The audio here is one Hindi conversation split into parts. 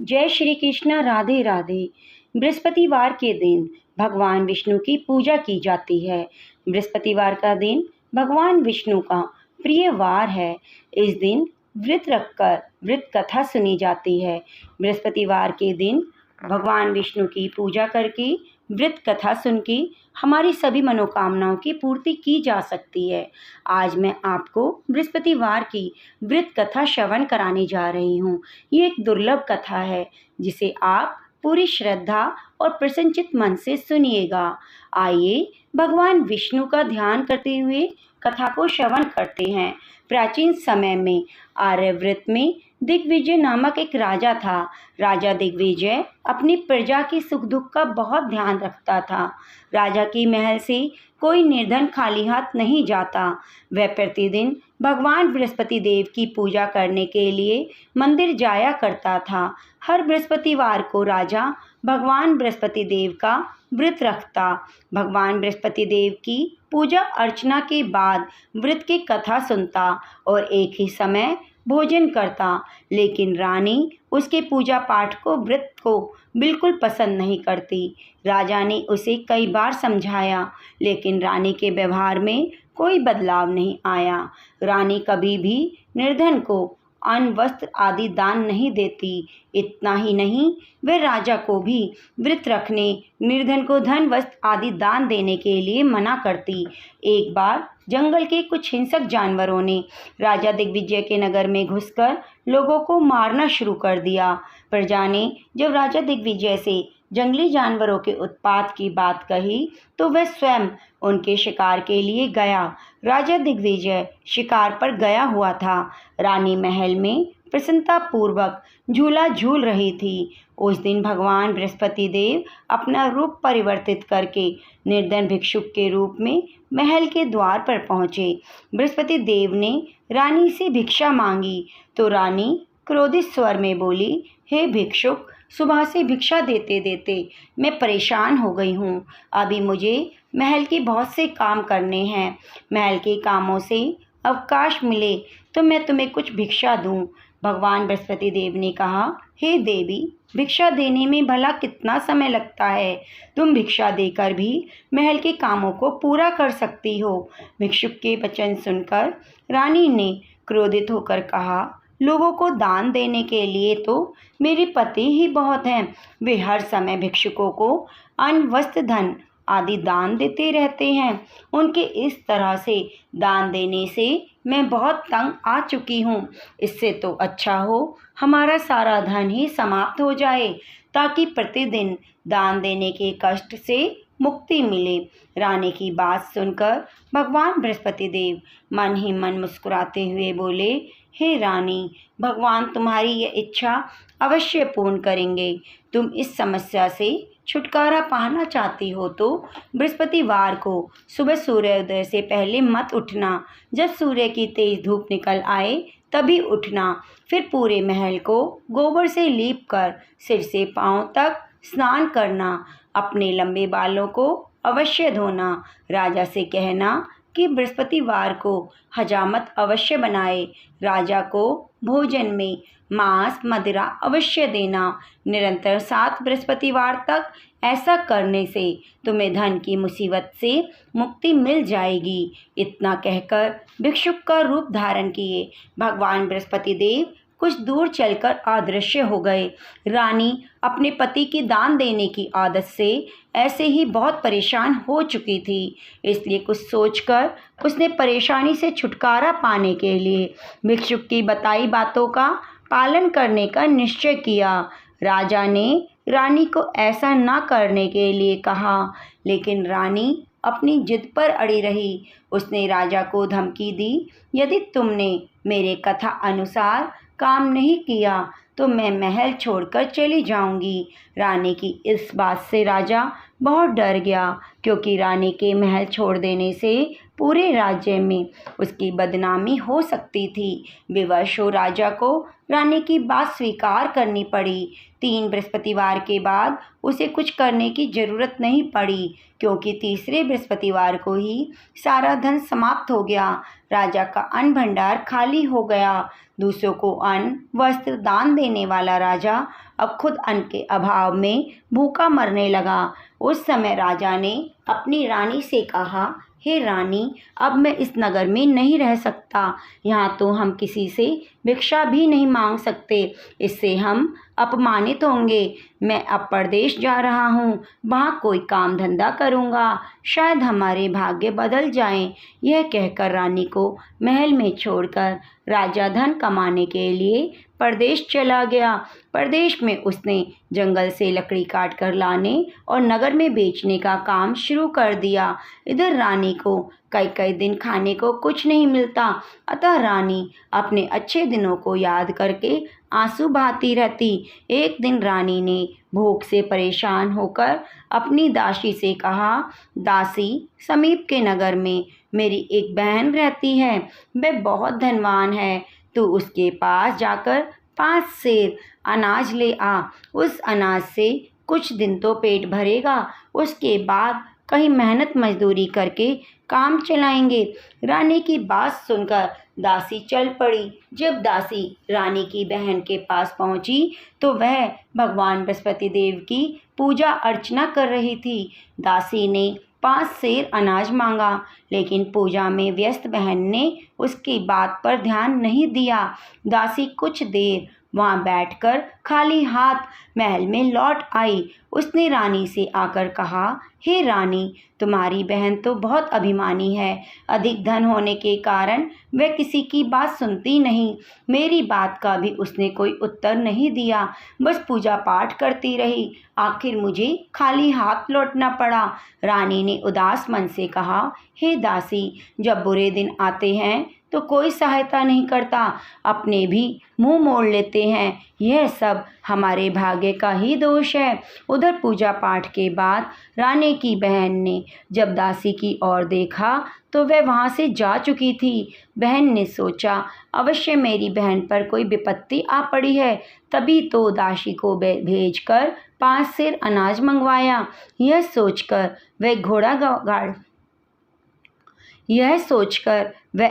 जय श्री कृष्ण। राधे राधे। बृहस्पतिवार के दिन भगवान विष्णु की पूजा की जाती है। बृहस्पतिवार का दिन भगवान विष्णु का प्रिय वार है। इस दिन व्रत रखकर व्रत कथा सुनी जाती है। बृहस्पतिवार के दिन भगवान विष्णु की पूजा करके व्रत कथा सुन के हमारी सभी मनोकामनाओं की पूर्ति की जा सकती है। आज मैं आपको बृहस्पतिवार की व्रत कथा श्रवण कराने जा रही हूँ। ये एक दुर्लभ कथा है जिसे आप पूरी श्रद्धा और प्रसन्नचित मन से सुनिएगा। आइए भगवान विष्णु का ध्यान करते हुए कथा को श्रवण करते हैं। प्राचीन समय में आर्यव्रत में दिग्विजय नामक एक राजा था। राजा दिग्विजय अपनी प्रजा के सुख दुख का बहुत ध्यान रखता था। राजा की महल से कोई निर्धन खाली हाथ नहीं जाता। वह प्रतिदिन भगवान बृहस्पति देव की पूजा करने के लिए मंदिर जाया करता था। हर बृहस्पतिवार को राजा भगवान बृहस्पति देव का व्रत रखता। भगवान बृहस्पति देव की पूजा अर्चना के बाद व्रत की कथा सुनता और एक ही समय भोजन करता। लेकिन रानी उसके पूजा पाठ को व्रत को बिल्कुल पसंद नहीं करती। राजा ने उसे कई बार समझाया लेकिन रानी के व्यवहार में कोई बदलाव नहीं आया। रानी कभी भी निर्धन को अन्न वस्त्र आदि दान नहीं देती। इतना ही नहीं, वह राजा को भी व्रत रखने, निर्धन को धन वस्त्र आदि दान देने के लिए मना करती। एक बार जंगल के कुछ हिंसक जानवरों ने राजा दिग्विजय के नगर में घुसकर लोगों को मारना शुरू कर दिया। प्रजा ने जब राजा दिग्विजय से जंगली जानवरों के उत्पात की बात कही तो वह स्वयं उनके शिकार के लिए गया। राजा दिग्विजय शिकार पर गया हुआ था। रानी महल में प्रसन्नता पूर्वक झूला झूल रही थी। उस दिन भगवान बृहस्पति देव अपना रूप परिवर्तित करके निर्धन भिक्षुक के रूप में महल के द्वार पर पहुँचे। बृहस्पति देव ने रानी से भिक्षा मांगी तो रानी क्रोधित स्वर में बोली, हे भिक्षुक, सुबह से भिक्षा देते देते मैं परेशान हो गई हूँ। अभी मुझे महल के बहुत से काम करने हैं। महल के कामों से अवकाश मिले तो मैं तुम्हें कुछ भिक्षा दूँ। भगवान बृहस्पति देव ने कहा, हे देवी, भिक्षा देने में भला कितना समय लगता है? तुम भिक्षा देकर भी महल के कामों को पूरा कर सकती हो। भिक्षुक के वचन सुनकर रानी ने क्रोधित होकर कहा, लोगों को दान देने के लिए तो मेरे पति ही बहुत हैं। वे हर समय भिक्षुकों को अन्न वस्त्र धन आदि दान देते रहते हैं। उनके इस तरह से दान देने से मैं बहुत तंग आ चुकी हूँ। इससे तो अच्छा हो हमारा सारा धन ही समाप्त हो जाए ताकि प्रतिदिन दान देने के कष्ट से मुक्ति मिले। रानी की बात सुनकर भगवान बृहस्पति देव मन ही मन मुस्कुराते हुए बोले, हे रानी, भगवान तुम्हारी यह इच्छा अवश्य पूर्ण करेंगे। तुम इस समस्या से छुटकारा पाना चाहती हो तो बृहस्पतिवार को सुबह सूर्योदय से पहले मत उठना। जब सूर्य की तेज धूप निकल आए तभी उठना। फिर पूरे महल को गोबर से लीप कर सिर से पांव तक स्नान करना। अपने लंबे बालों को अवश्य धोना। राजा से कहना कि बृहस्पतिवार को हजामत अवश्य बनाए। राजा को भोजन में मांस मदिरा अवश्य देना। निरंतर 7 बृहस्पतिवार तक ऐसा करने से तुम्हें धन की मुसीबत से मुक्ति मिल जाएगी। इतना कहकर भिक्षुक का रूप धारण किए भगवान बृहस्पति देव कुछ दूर चलकर अदृश्य हो गए। रानी अपने पति की दान देने की आदत से ऐसे ही बहुत परेशान हो चुकी थी। इसलिए कुछ सोचकर उसने परेशानी से छुटकारा पाने के लिए भिक्षुक की बताई बातों का पालन करने का निश्चय किया। राजा ने रानी को ऐसा न करने के लिए कहा लेकिन रानी अपनी जिद पर अड़ी रही। उसने राजा को धमकी दी, यदि तुमने मेरे कथा अनुसार काम नहीं किया तो मैं महल छोड़कर चली जाऊंगी। रानी की इस बात से राजा बहुत डर गया क्योंकि रानी के महल छोड़ देने से पूरे राज्य में उसकी बदनामी हो सकती थी। विवश हो राजा को रानी की बात स्वीकार करनी पड़ी। 3 बृहस्पतिवार के बाद उसे कुछ करने की जरूरत नहीं पड़ी, क्योंकि तीसरे बृहस्पतिवार को ही सारा धन समाप्त हो गया। राजा का अन्न भंडार खाली हो गया। दूसरों को अन्न वस्त्र दान देने वाला राजा अब खुद अन्न के अभाव में भूखा मरने लगा। उस समय राजा ने अपनी रानी से कहा, हे रानी, अब मैं इस नगर में नहीं रह सकता। यहाँ तो हम किसी से भिक्षा भी नहीं मांग सकते, इससे हम अपमानित होंगे। मैं अब परदेश जा रहा हूँ, वहाँ कोई काम धंधा करूँगा, शायद हमारे भाग्य बदल जाएं। यह कहकर रानी को महल में छोड़कर राजा धन कमाने के लिए परदेश चला गया। परदेश में उसने जंगल से लकड़ी काट कर लाने और नगर में बेचने का काम शुरू कर दिया। इधर रानी को कई कई दिन खाने को कुछ नहीं मिलता, अतः रानी अपने अच्छे दिनों को याद करके आंसू बहाती रहती। एक दिन रानी ने भूख से परेशान होकर अपनी दासी से कहा, दासी, समीप के नगर में मेरी एक बहन रहती है, वह बहुत धनवान है। तू उसके पास जाकर 5 सेर अनाज ले आ। उस अनाज से कुछ दिन तो पेट भरेगा, उसके बाद कहीं मेहनत मजदूरी करके काम चलाएंगे। रानी की बात सुनकर दासी चल पड़ी। जब दासी रानी की बहन के पास पहुंची तो वह भगवान बृहस्पति देव की पूजा अर्चना कर रही थी। दासी ने 5 सेर अनाज मांगा, लेकिन पूजा में व्यस्त बहन ने उसकी बात पर ध्यान नहीं दिया। दासी कुछ देर वहाँ बैठकर खाली हाथ महल में लौट आई। उसने रानी से आकर कहा, हे रानी, तुम्हारी बहन तो बहुत अभिमानी है। अधिक धन होने के कारण वह किसी की बात सुनती नहीं। मेरी बात का भी उसने कोई उत्तर नहीं दिया, बस पूजा पाठ करती रही। आखिर मुझे खाली हाथ लौटना पड़ा। रानी ने उदास मन से कहा, हे दासी, जब बुरे दिन आते हैं तो कोई सहायता नहीं करता, अपने भी मुंह मोड़ लेते हैं। यह सब हमारे भाग्य का ही दोष है। उधर पूजा पाठ के बाद रानी की बहन ने जब दासी की ओर देखा तो वह वहाँ से जा चुकी थी। बहन ने सोचा, अवश्य मेरी बहन पर कोई विपत्ति आ पड़ी है, तभी तो दासी को भेजकर 5 सेर अनाज मंगवाया। यह सोचकर वह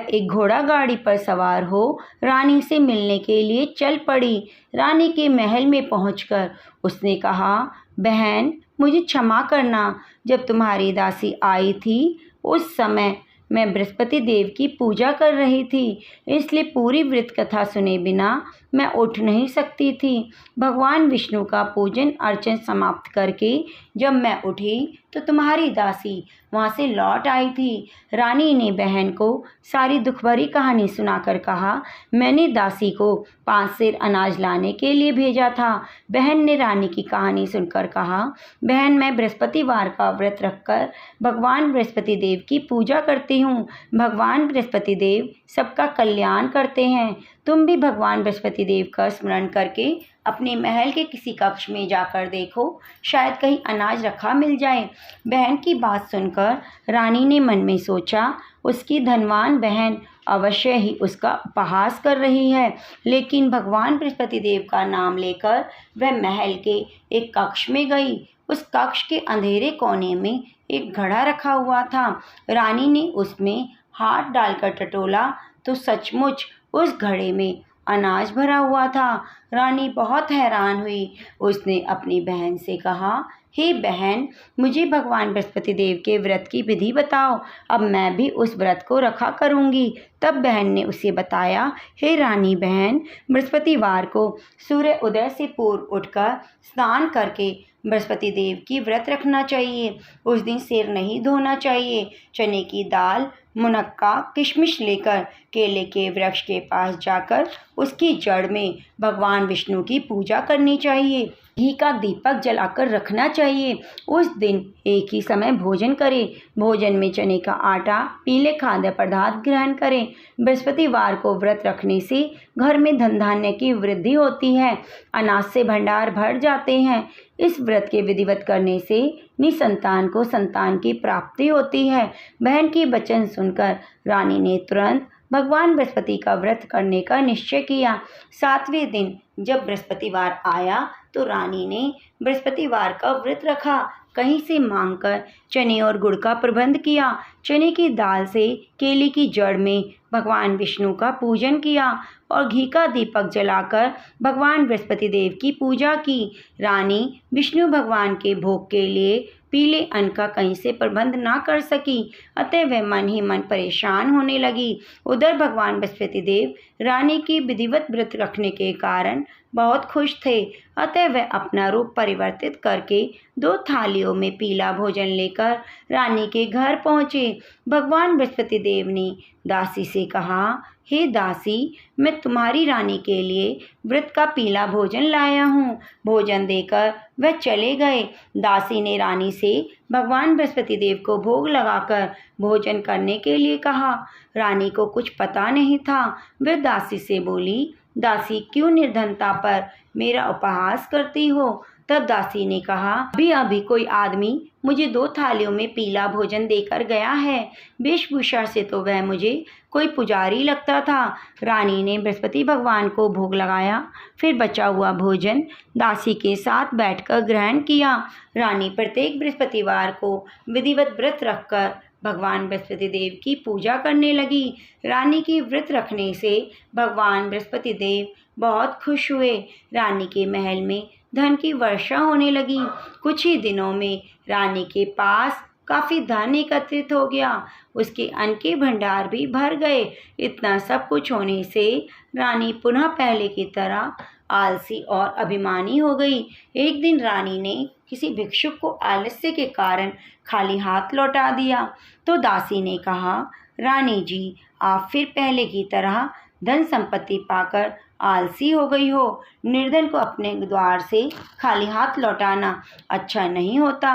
एक घोड़ा गाड़ी पर सवार हो रानी से मिलने के लिए चल पड़ी। रानी के महल में पहुंचकर उसने कहा, बहन, मुझे क्षमा करना। जब तुम्हारी दासी आई थी उस समय मैं बृहस्पति देव की पूजा कर रही थी, इसलिए पूरी व्रत कथा सुने बिना मैं उठ नहीं सकती थी। भगवान विष्णु का पूजन अर्चन समाप्त करके जब मैं उठी तो तुम्हारी दासी वहाँ से लौट आई थी। रानी ने बहन को सारी दुखभरी कहानी सुनाकर कहा, मैंने दासी को 5 सेर अनाज लाने के लिए भेजा था। बहन ने रानी की कहानी सुनकर कहा, बहन, मैं बृहस्पतिवार का व्रत रखकर भगवान बृहस्पति देव की पूजा करती हूँ। भगवान बृहस्पति देव सबका कल्याण करते हैं। तुम भी भगवान बृहस्पति देव का स्मरण करके अपने महल के किसी कक्ष में जाकर देखो, शायद कहीं अनाज रखा मिल जाए। बहन की बात सुनकर रानी ने मन में सोचा, उसकी धनवान बहन अवश्य ही उसका उपहास कर रही है। लेकिन भगवान बृहस्पति देव का नाम लेकर वह महल के एक कक्ष में गई। उस कक्ष के अंधेरे कोने में एक घड़ा रखा हुआ था। रानी ने उसमें हाथ डालकर टटोला तो सचमुच उस घड़े में अनाज भरा हुआ था। रानी बहुत हैरान हुई। उसने अपनी बहन से कहा, हे बहन, मुझे भगवान बृहस्पति देव के व्रत की विधि बताओ, अब मैं भी उस व्रत को रखा करूँगी। तब बहन ने उसे बताया, हे रानी बहन, बृहस्पतिवार को सूर्य उदय से पूर्व उठकर स्नान करके बृहस्पति देव की व्रत रखना चाहिए। उस दिन सिर नहीं धोना चाहिए। चने की दाल, मुनक्का, किशमिश लेकर केले के वृक्ष के पास जाकर उसकी जड़ में भगवान विष्णु की पूजा करनी चाहिए। घी का दीपक जलाकर रखना चाहिए। उस दिन एक ही समय भोजन करें। भोजन में चने का आटा, पीले खाद्य पदार्थ ग्रहण करें। बृहस्पतिवार को व्रत रखने से घर में धन धान्य की वृद्धि होती है। अनाज से भंडार भर जाते हैं। इस व्रत के विधिवत करने से निसंतान को संतान की प्राप्ति होती है। बहन की वचन सुनकर रानी ने तुरंत भगवान बृहस्पति का व्रत करने का निश्चय किया। 7वें दिन जब बृहस्पतिवार आया तो रानी ने बृहस्पतिवार का व्रत रखा। कहीं से मांगकर चने और गुड़ का प्रबंध किया। चने की दाल से केले की जड़ में भगवान विष्णु का पूजन किया और घी का दीपक जलाकर भगवान बृहस्पति देव की पूजा की। रानी विष्णु भगवान के भोग के लिए पीले अन्न का कहीं से प्रबंध ना कर सकी, अतः वह मन ही मन परेशान होने लगी। उधर भगवान बृहस्पति देव रानी की विधिवत व्रत रखने के कारण बहुत खुश थे, अतः वह अपना रूप परिवर्तित करके 2 थालियों में पीला भोजन लेकर रानी के घर पहुँचे। भगवान बृहस्पति देव ने दासी से कहा, हे दासी, मैं तुम्हारी रानी के लिए व्रत का पीला भोजन लाया हूँ। भोजन देकर वह चले गए। दासी ने रानी से भगवान बृहस्पति देव को भोग लगाकर भोजन करने के लिए कहा। रानी को कुछ पता नहीं था। वह दासी से बोली, दासी, क्यों निर्धनता पर मेरा उपहास करती हो? तब दासी ने कहा, अभी अभी कोई आदमी मुझे 2 थालियों में पीला भोजन देकर गया है। वेशभूषा से तो वह मुझे कोई पुजारी लगता था। रानी ने बृहस्पति भगवान को भोग लगाया, फिर बचा हुआ भोजन दासी के साथ बैठकर ग्रहण किया। रानी प्रत्येक बृहस्पतिवार को विधिवत व्रत रखकर भगवान बृहस्पति देव की पूजा करने लगी। रानी की व्रत रखने से भगवान बृहस्पति देव बहुत खुश हुए। रानी के महल में धन की वर्षा होने लगी। कुछ ही दिनों में रानी के पास काफ़ी धन एकत्रित हो गया। उसके अन्न के भंडार भी भर गए। इतना सब कुछ होने से रानी पुनः पहले की तरह आलसी और अभिमानी हो गई। एक दिन रानी ने किसी भिक्षुक को आलस्य के कारण खाली हाथ लौटा दिया तो दासी ने कहा, रानी जी, आप फिर पहले की तरह धन संपत्ति पाकर आलसी हो गई हो। निर्धन को अपने द्वार से खाली हाथ लौटाना अच्छा नहीं होता।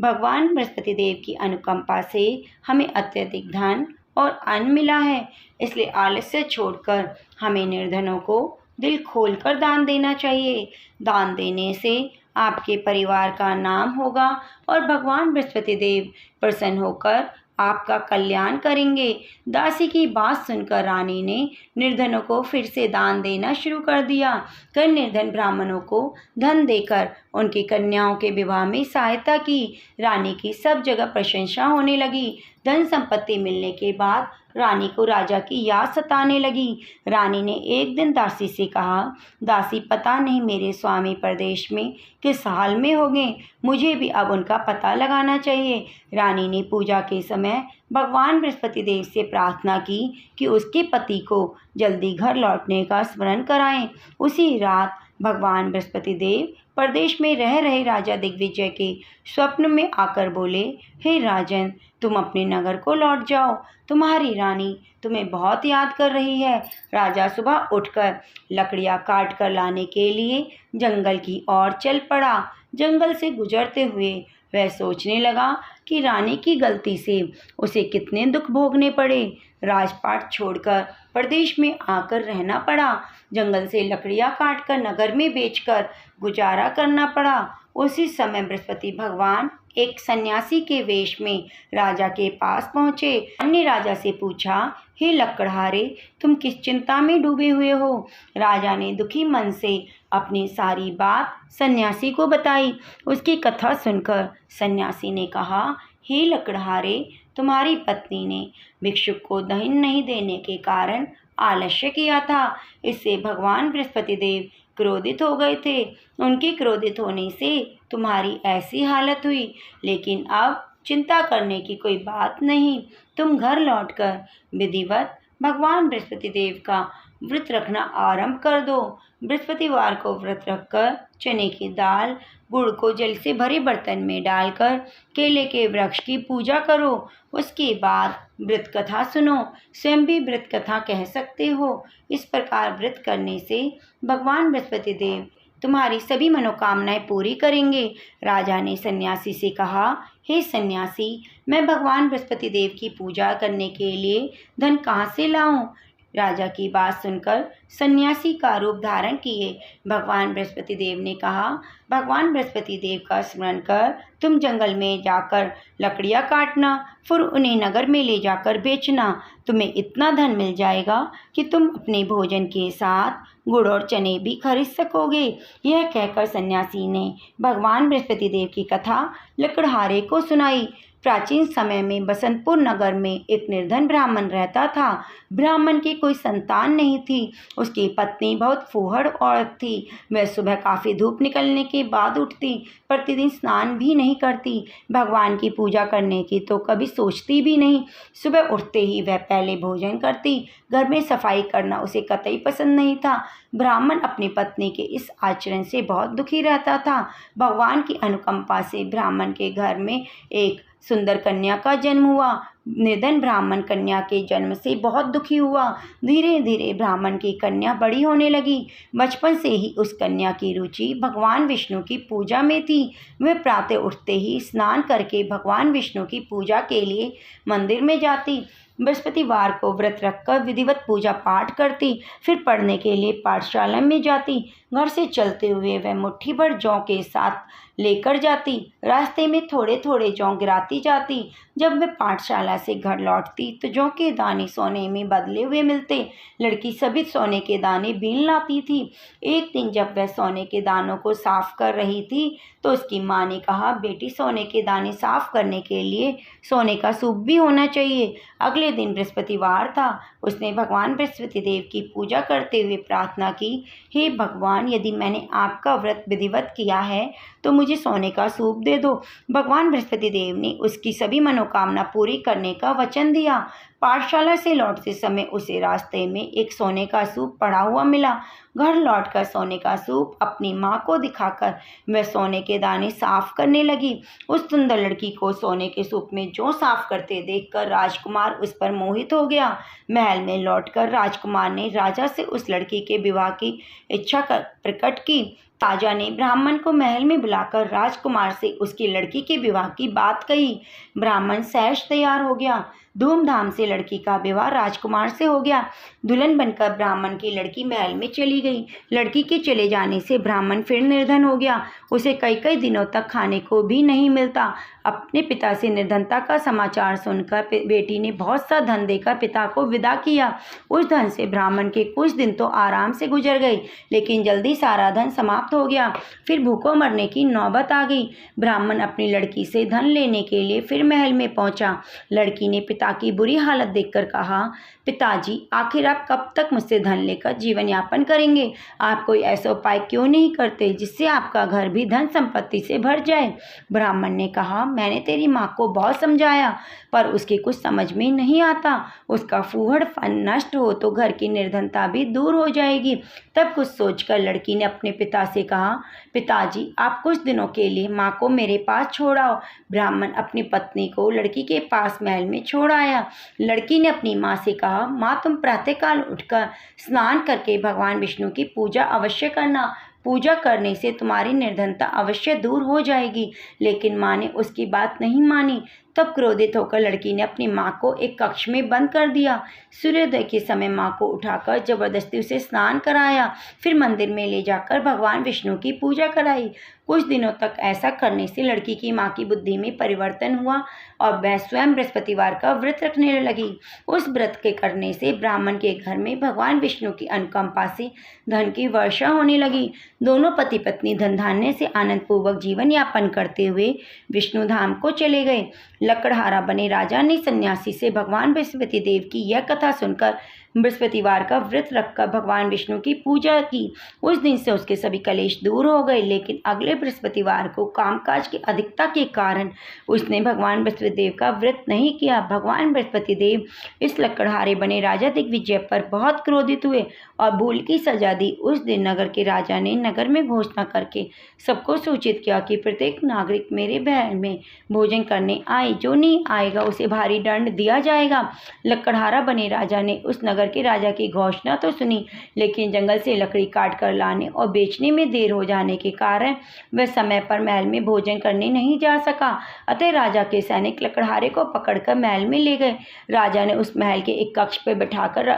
भगवान बृहस्पति देव की अनुकंपा से हमें अत्यधिक धन और अन्न मिला है, इसलिए आलस्य छोड़कर हमें निर्धनों को दिल खोलकर दान देना चाहिए। दान देने से आपके परिवार का नाम होगा और भगवान बृहस्पति देव प्रसन्न होकर आपका कल्याण करेंगे। दासी की बात सुनकर रानी ने निर्धनों को फिर से दान देना शुरू कर दिया। कई निर्धन ब्राह्मणों को धन देकर उनकी कन्याओं के विवाह में सहायता की। रानी की सब जगह प्रशंसा होने लगी। धन संपत्ति मिलने के बाद रानी को राजा की याद सताने लगी। रानी ने एक दिन दासी से कहा, दासी, पता नहीं मेरे स्वामी प्रदेश में किस हाल में होंगे, मुझे भी अब उनका पता लगाना चाहिए। रानी ने पूजा के समय भगवान बृहस्पति देव से प्रार्थना की कि उसके पति को जल्दी घर लौटने का स्मरण कराएं। उसी रात भगवान बृहस्पति देव प्रदेश में रह रहे राजा दिग्विजय के स्वप्न में आकर बोले, हे राजन, तुम अपने नगर को लौट जाओ, तुम्हारी रानी तुम्हें बहुत याद कर रही है। राजा सुबह उठकर लकड़ियाँ काट कर लाने के लिए जंगल की ओर चल पड़ा। जंगल से गुजरते हुए वह सोचने लगा कि रानी की गलती से उसे कितने दुख भोगने पड़े। राजपाट छोड़कर प्रदेश में आकर रहना पड़ा। जंगल से लकड़ियाँ काटकर नगर में बेचकर गुजारा करना पड़ा। उसी समय बृहस्पति भगवान एक सन्यासी के वेश में राजा के पास पहुँचे। अन्य राजा से पूछा, हे लकड़हारे, तुम किस चिंता में डूबे हुए हो? राजा ने दुखी मन से अपनी सारी बात सन्यासी को बताई। उसकी कथा सुनकर सन्यासी ने कहा, हे लकड़हारे, तुम्हारी पत्नी ने भिक्षुक को दही नहीं देने के कारण आलस्य किया था। इससे भगवान बृहस्पति देव क्रोधित हो गए थे। उनके क्रोधित होने से तुम्हारी ऐसी हालत हुई। लेकिन अब चिंता करने की कोई बात नहीं। तुम घर लौटकर विधिवत भगवान बृहस्पति देव का व्रत रखना आरंभ कर दो। बृहस्पतिवार को व्रत रखकर चने की दाल, गुड़ को जल से भरे बर्तन में डालकर केले के वृक्ष की पूजा करो। उसके बाद व्रत कथा सुनो। स्वयं भी व्रत कथा कह सकते हो। इस प्रकार व्रत करने से भगवान बृहस्पति देव तुम्हारी सभी मनोकामनाएं पूरी करेंगे। राजा ने सन्यासी से कहा, हे सन्यासी, मैं भगवान बृहस्पति देव की पूजा करने के लिए धन कहाँ से लाऊं? राजा की बात सुनकर सन्यासी का रूप धारण किए भगवान बृहस्पति देव ने कहा, भगवान बृहस्पति देव का स्मरण कर तुम जंगल में जाकर लकड़ियाँ काटना, फिर उन्हें नगर में ले जाकर बेचना। तुम्हें इतना धन मिल जाएगा कि तुम अपने भोजन के साथ गुड़ और चने भी खरीद सकोगे। यह कहकर सन्यासी ने भगवान बृहस्पति देव की कथा लकड़हारे को सुनाई। प्राचीन समय में बसंतपुर नगर में एक निर्धन ब्राह्मण रहता था। ब्राह्मण की कोई संतान नहीं थी। उसकी पत्नी बहुत फूहड़ औरत थी। वह सुबह काफ़ी धूप निकलने के बाद उठती, प्रतिदिन स्नान भी नहीं करती, भगवान की पूजा करने की तो कभी सोचती भी नहीं। सुबह उठते ही वह पहले भोजन करती। घर में सफाई करना उसे कतई पसंद नहीं था। ब्राह्मण अपनी पत्नी के इस आचरण से बहुत दुखी रहता था। भगवान की अनुकंपा से ब्राह्मण के घर में एक सुंदर कन्या का जन्म हुआ। निर्धन ब्राह्मण कन्या के जन्म से बहुत दुखी हुआ। धीरे धीरे ब्राह्मण की कन्या बड़ी होने लगी। बचपन से ही उस कन्या की रुचि भगवान विष्णु की पूजा में थी। वह प्रातः उठते ही स्नान करके भगवान विष्णु की पूजा के लिए मंदिर में जाती। बृहस्पतिवार को व्रत रखकर विधिवत पूजा पाठ करती, फिर पढ़ने के लिए पाठशाला में जाती। घर से चलते हुए वह मुट्ठी भर जौ के साथ लेकर जाती। रास्ते में थोड़े थोड़े जौ गिराती जाती। जब वह पाठशाला से घर लौटती तो जौ के दाने सोने में बदले हुए मिलते। लड़की सभी सोने के दाने बीन लाती थी। एक दिन जब वह सोने के दानों को साफ कर रही थी तो उसकी माँ ने कहा, बेटी, सोने के दाने साफ करने के लिए सोने का सूप भी होना चाहिए। अगले दिन बृहस्पतिवार था। उसने भगवान बृहस्पति देव की पूजा करते हुए प्रार्थना की, हे भगवान, यदि मैंने आपका व्रत विधिवत किया है तो मुझे सोने का सूप दे दो। भगवान बृहस्पति देव ने उसकी सभी मनोकामना पूरी करने का वचन दिया। पाठशाला से लौटते समय उसे रास्ते में एक सोने का सूप पड़ा हुआ मिला। घर लौटकर सोने का सूप अपनी माँ को दिखाकर वह सोने के दाने साफ करने लगी। उस सुंदर लड़की को सोने के सूप में जौ साफ करते देखकर राजकुमार उस पर मोहित हो गया। महल में लौटकर राजकुमार ने राजा से उस लड़की के विवाह की इच्छा प्रकट की। राजा ने ब्राह्मण को महल में बुलाकर राजकुमार से उसकी लड़की के विवाह की बात कही। ब्राह्मण सहज तैयार हो गया। धूमधाम से लड़की का विवाह राजकुमार से हो गया। दुल्हन बनकर ब्राह्मण की लड़की महल में चली गई। लड़की के चले जाने से ब्राह्मण फिर निर्धन हो गया। उसे कई कई दिनों तक खाने को भी नहीं मिलता। अपने पिता से निर्धनता का समाचार सुनकर बेटी ने बहुत सा धन देकर पिता को विदा किया। उस धन से ब्राह्मण के कुछ दिन तो आराम से गुजर गए, लेकिन जल्दी सारा धन समाप्त हो गया। फिर भूखों मरने की नौबत आ गई। ब्राह्मण अपनी लड़की से धन लेने के लिए फिर महल में पहुंचा। लड़की ने पिता की बुरी हालत देखकर कहा, पिताजी, आखिर आप कब तक मुझसे धन लेकर जीवन यापन करेंगे? आप कोई ऐसा उपाय क्यों नहीं करते जिससे आपका घर भी धन संपत्ति से भर जाए? ब्राह्मण ने कहा, मैंने तेरी माँ को बहुत समझाया, पर उसके कुछ समझ में नहीं आता। उसका फूहड़पन नष्ट हो तो घर की निर्धनता भी दूर हो जाएगी। तब कुछ सोचकर लड़की ने अपने पिता से कहा, पिताजी, आप कुछ दिनों के लिए माँ को मेरे पास छोड़ आओ। ब्राह्मण अपनी पत्नी को लड़की के पास महल में छोड़ आया। लड़की ने अपनी माँ से कहा, माँ, तुम प्रातःकाल उठकर स्नान करके भगवान विष्णु की पूजा अवश्य करना। पूजा करने से तुम्हारी निर्धनता अवश्य दूर हो जाएगी। लेकिन माँ ने उसकी बात नहीं मानी। तब क्रोधित होकर लड़की ने अपनी माँ को एक कक्ष में बंद कर दिया। सूर्योदय के समय माँ को उठाकर जबरदस्ती उसे स्नान कराया, फिर मंदिर में ले जाकर भगवान विष्णु की पूजा कराई। कुछ दिनों तक ऐसा करने से लड़की की माँ की बुद्धि में परिवर्तन हुआ और वह स्वयं बृहस्पतिवार का व्रत रखने लगी। उस व्रत के करने से ब्राह्मण के घर में भगवान विष्णु की अनुकंपा से धन की वर्षा होने लगी। दोनों पति पत्नी धन धान्य से आनंद पूर्वक जीवन यापन करते हुए विष्णु धाम को चले गए। लकड़हारा बने राजा ने सन्यासी से भगवान बृहस्पति देव की यह कथा सुनकर बृहस्पतिवार का व्रत रखकर भगवान विष्णु की पूजा की। उस दिन से उसके सभी कलेश दूर हो गए। लेकिन अगले बृहस्पतिवार को कामकाज की अधिकता के कारण उसने भगवान बृहस्पतिदेव का व्रत नहीं किया। भगवान बृहस्पतिदेव इस लकड़हारे बने राजा दिग्विजय पर बहुत क्रोधित हुए और भूल की सजा दी। उस दिन नगर के राजा ने नगर में घोषणा करके सबको सूचित किया कि प्रत्येक नागरिक मेरे महल में भोजन करने आए, जो नहीं आएगा उसे भारी दंड दिया जाएगा। लकड़हारा बने राजा ने उस नगर के राजा की घोषणा तो सुनी, लेकिन जंगल से लकड़ी काट कर लाने और बेचने में देर हो जाने के कारण वह समय पर महल में भोजन करने नहीं जा सका। अतः राजा के सैनिक लकड़हारे को पकड़कर महल में ले गए। राजा ने उस महल के एक कक्ष पर बैठाकर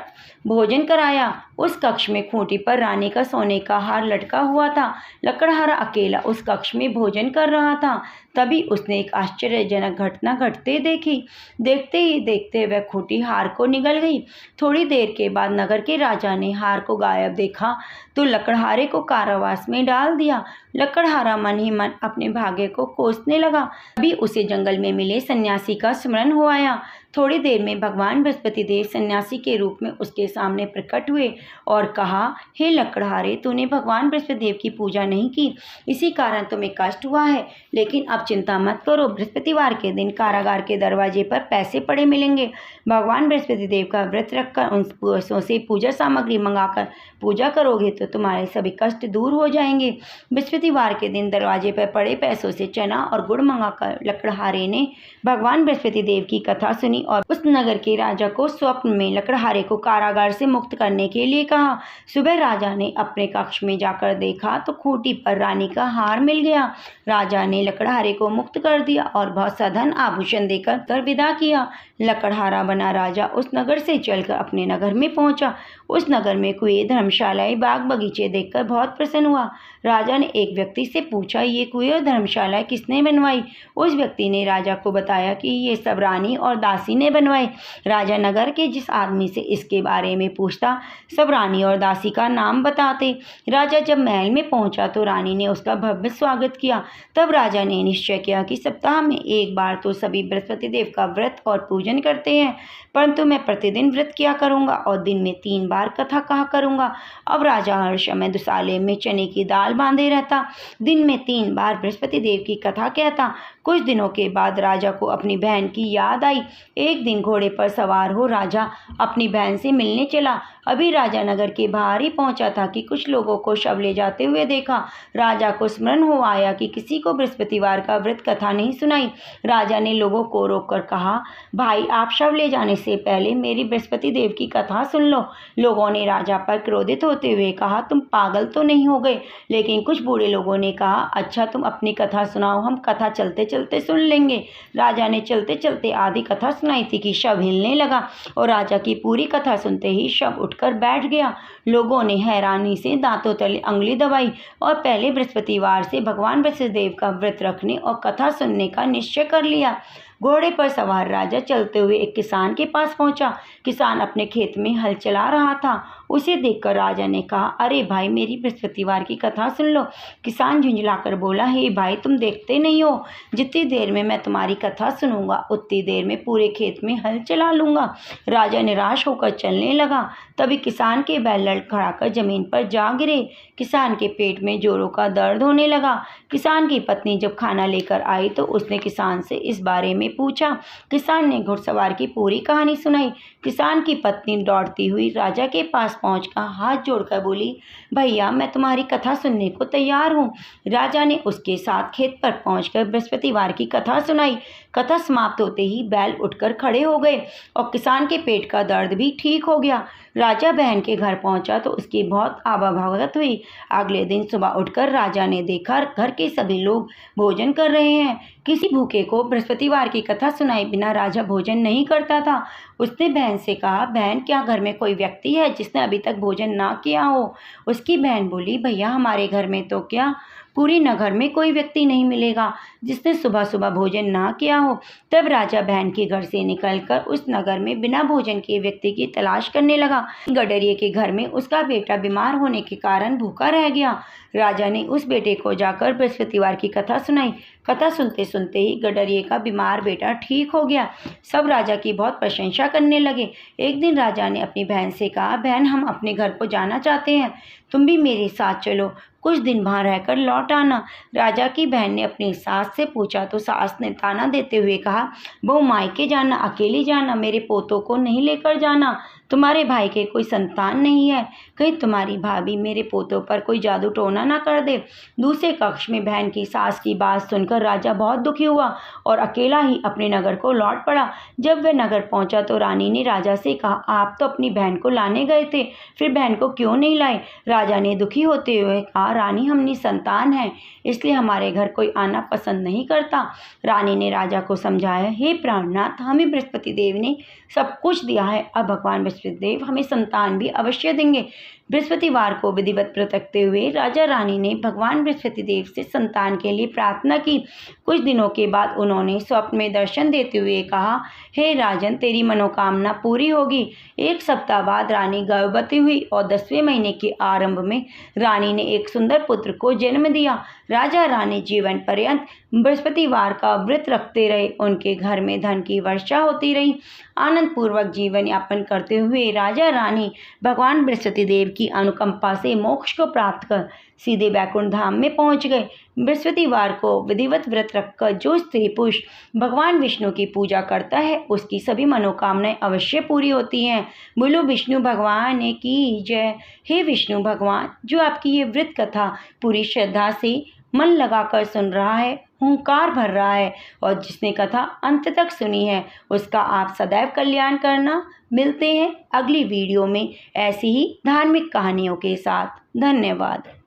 भोजन कराया। उस कक्ष में खूंटी पर रानी का सोने का हार लटका हुआ था। लकड़हारा अकेला उस कक्ष में भोजन कर रहा था। तभी उसने एक आश्चर्यजनक घटना घटते देखी। देखते ही देखते वह खूंटी हार को निगल गई। थोड़ी देर के बाद नगर के राजा ने हार को गायब देखा तो लकड़हारे को कारावास में डाल दिया। लकड़हारा मन ही मन अपने भाग्य को कोसने लगा। तभी उसे जंगल में मिले सन्यासी का स्मरण हो आया। थोड़ी देर में भगवान बृहस्पति देव सन्यासी के रूप में उसके सामने प्रकट हुए और कहा, हे लकड़हारे, तूने भगवान बृहस्पति देव की पूजा नहीं की, इसी कारण तुम्हें कष्ट हुआ है। लेकिन अब चिंता मत करो, बृहस्पतिवार के दिन कारागार के दरवाजे पर पैसे पड़े मिलेंगे। भगवान बृहस्पति देव का व्रत रखकर उन पैसों से पूजा सामग्री मंगाकर पूजा करोगे तो तुम्हारे सभी कष्ट दूर हो जाएंगे। बृहस्पतिवार के दिन दरवाजे पर पड़े पैसों से चना और गुड़ मंगाकर लकड़हारे ने भगवान बृहस्पति देव की कथा सुनी और उस नगर के राजा को स्वप्न में लकड़हारे को कारागार से मुक्त करने के लिए कहा। सुबह राजा ने अपने कक्ष में जाकर देखा तो खूंटी पर रानी का हार मिल गया। राजा ने लकड़हारे को मुक्त कर दिया और बहुत सा धन आभूषण देकर विदा किया। लकड़हारा बना राजा उस नगर से चलकर अपने नगर में पहुंचा। उस नगर में कुएं, धर्मशालाएं, बाग बगीचे देखकर बहुत प्रसन्न हुआ। राजा ने एक व्यक्ति से पूछा, ये कुएं और धर्मशालाएं किसने बनवाई? उस व्यक्ति ने राजा को बताया कि ये सब रानी और दासी ने बनवाए। राजा नगर के जिस आदमी से इसके बारे में पूछता, सब रानी और दासी का नाम बताते। राजा जब महल में पहुंचा तो रानी ने उसका भव्य स्वागत किया। तब राजा ने निश्चय किया कि सप्ताह में एक बार तो सभी बृहस्पति देव का व्रत और पूजन करते हैं, परंतु मैं प्रतिदिन व्रत किया करूंगा और दिन में 3 बार कथा कहा करूंगा। अब राजा हर समय दुसाले में चने की दाल बांधे रहता, दिन में 3 बार बृहस्पति देव की कथा कहता। कुछ दिनों के बाद राजा को अपनी बहन की याद आई। एक दिन घोड़े पर सवार हो राजा अपनी बहन से मिलने चला। अभी राजा नगर के बाहर ही पहुंचा था कि कुछ लोगों को शव ले जाते हुए देखा। राजा को स्मरण हो आया कि किसी को बृहस्पतिवार का व्रत कथा नहीं सुनाई। राजा ने लोगों को रोककर कहा, भाई, आप शव ले जाने से पहले मेरी बृहस्पति देव की कथा सुन लो। लोगों ने राजा पर क्रोधित होते हुए कहा, तुम पागल तो नहीं हो गए? लेकिन कुछ बूढ़े लोगों ने कहा, अच्छा, तुम अपनी कथा सुनाओ, हम कथा चलते चलते सुन लेंगे। राजा ने चलते चलते आधी कथा सुनाई थी कि शव हिलने लगा और राजा की पूरी कथा सुनते ही शव उठकर बैठ गया। लोगों ने हैरानी से दांतों तले अंगुली दबाई और पहले बृहस्पतिवार से भगवान बृहस्पतिदेव का व्रत रखने और कथा सुनने का निश्चय कर लिया। घोड़े पर सवार राजा चलते हुए एक किसान के पास पहुंचा। किसान अपने खेत में हल चला रहा था। उसे देखकर राजा ने कहा, अरे भाई, मेरी बृहस्पतिवार की कथा सुन लो। किसान झुंझलाकर बोला, हे भाई, तुम देखते नहीं हो, जितनी देर में मैं तुम्हारी कथा सुनूंगा उतनी देर में पूरे खेत में हल चला लूंगा। राजा निराश होकर चलने लगा। तभी किसान के बैल लड़खड़ाकर जमीन पर जा गिरे। किसान के पेट में जोरों का दर्द होने लगा। किसान की पत्नी जब खाना लेकर आई तो उसने किसान से इस बारे में पूछा। किसान ने घुड़सवार की पूरी कहानी सुनाई। किसान की पत्नी दौड़ती हुई राजा के पास पहुंचकर हाथ जोड़कर बोली, भैया, मैं तुम्हारी कथा सुनने को तैयार हूँ। राजा ने उसके साथ खेत पर पहुंचकर बृहस्पतिवार की कथा सुनाई। कथा समाप्त होते ही बैल उठकर खड़े हो गए और किसान के पेट का दर्द भी ठीक हो गया। राजा बहन के घर पहुंचा तो उसकी बहुत आवाभगत हुई। अगले दिन सुबह उठकर राजा ने देखा घर के सभी लोग भोजन कर रहे हैं। किसी भूखे को बृहस्पतिवार की कथा सुनाए बिना राजा भोजन नहीं करता था। उसने बहन से कहा, बहन, क्या घर में कोई व्यक्ति है जिसने अभी तक भोजन ना किया हो? उसकी बहन बोली, भैया, हमारे घर में तो क्या पूरी नगर में कोई व्यक्ति नहीं मिलेगा जिसने सुबह सुबह भोजन ना किया हो। तब राजा बहन के घर से निकलकर उस नगर में बिना भोजन किए व्यक्ति की तलाश करने लगा। गडरिये के घर में उसका बेटा बीमार होने के कारण भूखा रह गया। राजा ने उस बेटे को जाकर बृहस्पतिवार की कथा सुनाई। कथा सुनते सुनते ही गडरिये का बीमार बेटा ठीक हो गया। सब राजा की बहुत प्रशंसा करने लगे। एक दिन राजा ने अपनी बहन से कहा, बहन हम अपने घर को जाना चाहते हैं, तुम भी मेरे साथ चलो, कुछ दिन वहाँ रहकर लौट आना। राजा की बहन ने अपनी सास से पूछा तो सास ने ताना देते हुए कहा, बहू मायके जाना, अकेली जाना, मेरे पोतों को नहीं लेकर जाना। तुम्हारे भाई के कोई संतान नहीं है, कहीं तुम्हारी भाभी मेरे पोतों पर कोई जादू टोना ना कर दे। दूसरे कक्ष में बहन की सास की बात सुनकर राजा बहुत दुखी हुआ और अकेला ही अपने नगर को लौट पड़ा। जब वह नगर पहुंचा तो रानी ने राजा से कहा, आप तो अपनी बहन को लाने गए थे, फिर बहन को क्यों नहीं लाए? राजा ने दुखी होते हुए कहा, रानी हम निसंतान हैं, इसलिए हमारे घर कोई आना पसंद नहीं करता। रानी ने राजा को समझाया, हे प्राणनाथ, हमें बृहस्पति देव ने सब कुछ दिया है, अब भगवान बृहस्पति देव हमें संतान भी अवश्य देंगे। बृहस्पतिवार को विधिवत व्रत रखते हुए राजा रानी ने भगवान बृहस्पति देव से संतान के लिए प्रार्थना की। कुछ दिनों के बाद उन्होंने स्वप्न में दर्शन देते हुए कहा, हे राजन, तेरी मनोकामना पूरी होगी। एक सप्ताह बाद रानी गर्भवती हुई और 10वें महीने के आरंभ में रानी ने एक सुंदर पुत्र को जन्म दिया। राजा रानी जीवन पर्यंत बृहस्पतिवार का व्रत रखते रहे। उनके घर में धन की वर्षा होती रही। आनंद पूर्वक जीवन यापन करते हुए राजा रानी भगवान बृहस्पति देव की अनुकंपा से मोक्ष को प्राप्त कर सीधे बैकुंठ धाम में पहुंच गए। बृहस्पतिवार को विधिवत व्रत रखकर जो स्त्री पुरुष भगवान विष्णु की पूजा करता है उसकी सभी मनोकामनाएं अवश्य पूरी होती हैं। बोलो विष्णु भगवान की जय। हे विष्णु भगवान, जो आपकी ये व्रत कथा पूरी श्रद्धा से मन लगाकर सुन रहा है, हुंकार भर रहा है और जिसने कथा अंत तक सुनी है, उसका आप सदैव कल्याण करना। मिलते हैं अगली वीडियो में ऐसी ही धार्मिक कहानियों के साथ। धन्यवाद।